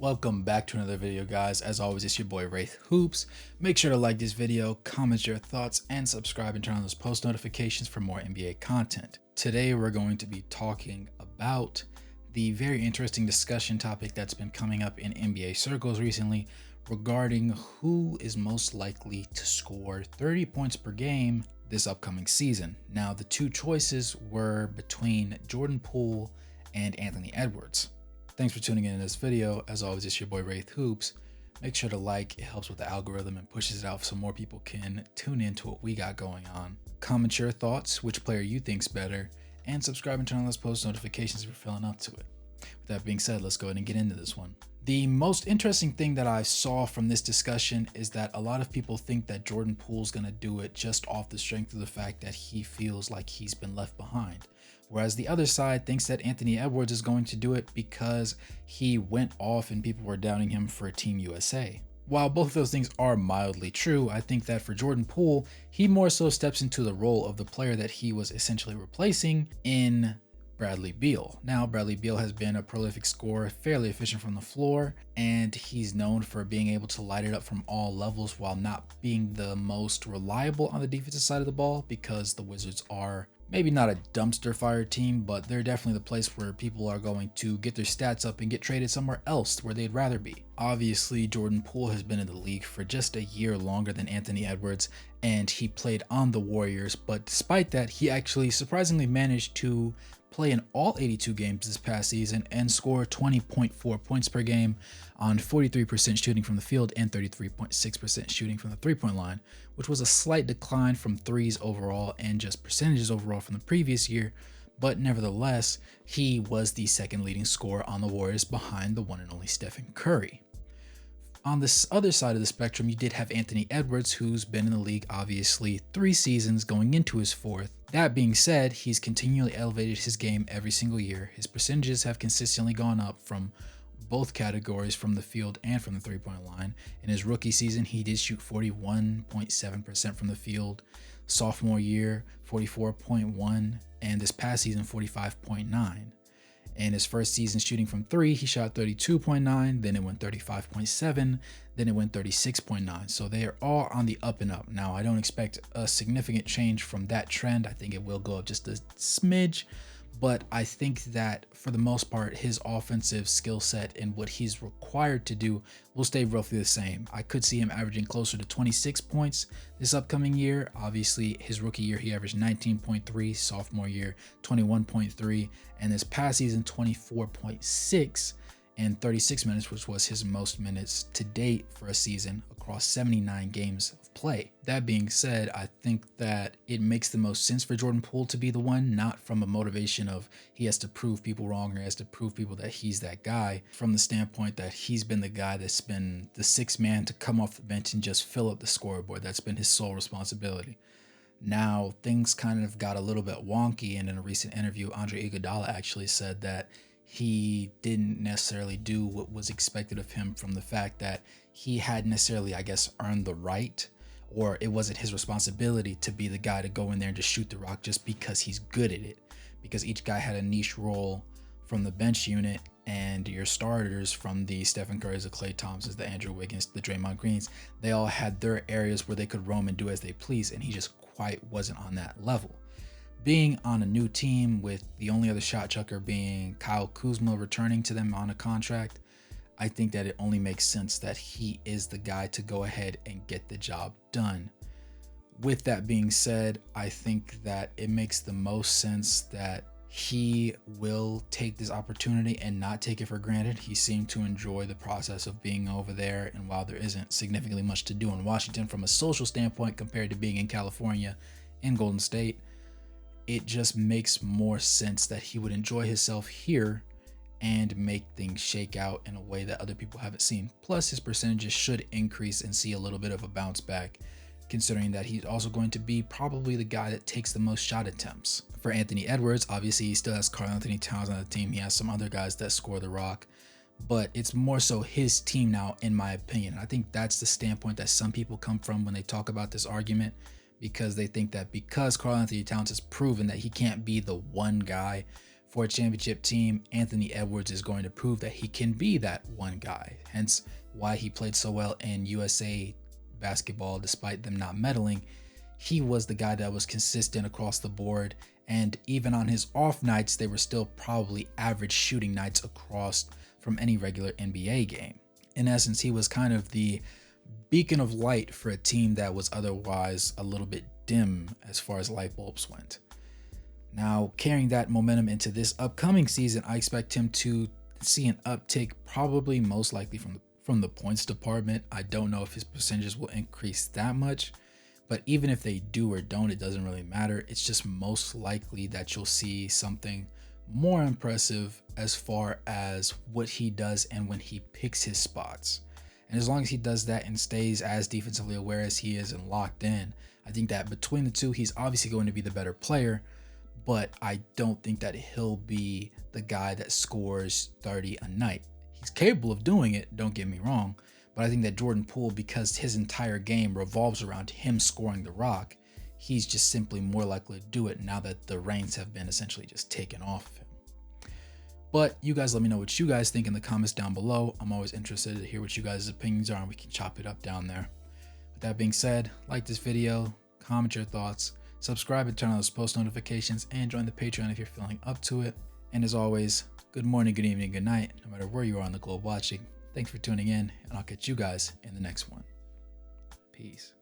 Welcome back to another video, guys. As always, it's your boy Wraith Hoops. Make sure to like this video, comment your thoughts, and subscribe and turn on those post notifications for more NBA content. Today we're going to be talking about the very interesting discussion topic that's been coming up in NBA circles recently regarding who is most likely to score 30 points per game this upcoming season. Now, the two choices were between Jordan Poole and Anthony Edwards. Thanks for tuning in this video. As always, it's your boy Wraith Hoops. Make sure to like, it helps with the algorithm and pushes it out so more people can tune into what we got going on. Comment your thoughts, which player you think's better, and subscribe and turn on those post notifications if you're feeling up to it. With that being said, let's go ahead and get into this one. The most interesting thing that I saw from this discussion is that a lot of people think that Jordan Poole's gonna do it just off the strength of the fact that he feels like he's been left behind. Whereas the other side thinks that Anthony Edwards is going to do it because he went off and people were doubting him for Team USA. While both of those things are mildly true, I think that for Jordan Poole, he more so steps into the role of the player that he was essentially replacing in Bradley Beal. Now, Bradley Beal has been a prolific scorer, fairly efficient from the floor, and he's known for being able to light it up from all levels while not being the most reliable on the defensive side of the ball, because the Wizards are maybe not a dumpster fire team, but they're definitely the place where people are going to get their stats up and get traded somewhere else where they'd rather be. Obviously, Jordan Poole has been in the league for just a year longer than Anthony Edwards, and he played on the Warriors, but despite that, he actually surprisingly managed to play in all 82 games this past season and score 20.4 points per game on 43% shooting from the field and 33.6% shooting from the three-point line, which was a slight decline from threes overall and just percentages overall from the previous year. But nevertheless, he was the second leading scorer on the Warriors behind the one and only Stephen Curry. On this other side of the spectrum, you did have Anthony Edwards, who's been in the league obviously 3 seasons going into his 4th. That being said, he's continually elevated his game every single year. His percentages have consistently gone up from both categories, from the field and from the three-point line. In his rookie season, he did shoot 41.7% from the field. Sophomore year, 44.1%, and this past season, 45.9%. In his first season shooting from 3, he shot 32.9, then it went 35.7, then it went 36.9. So they are all on the up and up. Now, I don't expect a significant change from that trend. I think it will go up just a smidge, but I think that for the most part, his offensive skill set and what he's required to do will stay roughly the same. I could see him averaging closer to 26 points this upcoming year. Obviously, his rookie year, he averaged 19.3, sophomore year, 21.3, and this past season, 24.6 and 36 minutes, which was his most minutes to date for a season across 79 games of play. That being said, I think that it makes the most sense for Jordan Poole to be the one, not from a motivation of he has to prove people wrong or he has to prove people that he's that guy, from the standpoint that he's been the guy that's been the sixth man to come off the bench and just fill up the scoreboard. That's been his sole responsibility. Now, things kind of got a little bit wonky, and in a recent interview, Andre Iguodala actually said that he didn't necessarily do what was expected of him, from the fact that he hadn't necessarily, I guess, earned the right, or it wasn't his responsibility to be the guy to go in there and just shoot the rock just because he's good at it, because each guy had a niche role from the bench unit, and your starters, from the Stephen Currys, the Klay Thompsons, the Andrew Wiggins, the Draymond Greens, they all had their areas where they could roam and do as they please, and he just quite wasn't on that level. Being on a new team with the only other shot chucker being Kyle Kuzma returning to them on a contract, I think that it only makes sense that he is the guy to go ahead and get the job done. With that being said, I think that it makes the most sense that he will take this opportunity and not take it for granted. He seemed to enjoy the process of being over there, and while there isn't significantly much to do in Washington from a social standpoint compared to being in California and Golden State, it just makes more sense that he would enjoy himself here and make things shake out in a way that other people haven't seen. Plus, his percentages should increase and see a little bit of a bounce back, considering that he's also going to be probably the guy that takes the most shot attempts. For Anthony Edwards, obviously he still has Karl-Anthony Towns on the team. He has some other guys that score the rock, but it's more so his team now, in my opinion. I think that's the standpoint that some people come from when they talk about this argument, because they think that because Karl-Anthony Towns has proven that he can't be the one guy For a championship team, Anthony Edwards is going to prove that he can be that one guy, hence why he played so well in USA basketball despite them not medaling. He was the guy that was consistent across the board, and even on his off nights, they were still probably average shooting nights across from any regular NBA game. In essence, he was kind of the beacon of light for a team that was otherwise a little bit dim as far as light bulbs went. Now, carrying that momentum into this upcoming season, I expect him to see an uptick, probably most likely from the points department. I don't know if his percentages will increase that much, but even if they do or don't, it doesn't really matter. It's just most likely that you'll see something more impressive as far as what he does and when he picks his spots. And as long as he does that and stays as defensively aware as he is and locked in, I think that between the two, he's obviously going to be the better player, but I don't think that he'll be the guy that scores 30 a night. He's capable of doing it, don't get me wrong, but I think that Jordan Poole, because his entire game revolves around him scoring the rock, he's just simply more likely to do it now that the reins have been essentially just taken off of him. But you guys let me know what you guys think in the comments down below. I'm always interested to hear what you guys' opinions are, and we can chop it up down there. With that being said, like this video, comment your thoughts, subscribe and turn on those post notifications, and join the Patreon if you're feeling up to it. And as always, good morning, good evening, good night, no matter where you are on the globe watching. Thanks for tuning in, and I'll catch you guys in the next one. Peace.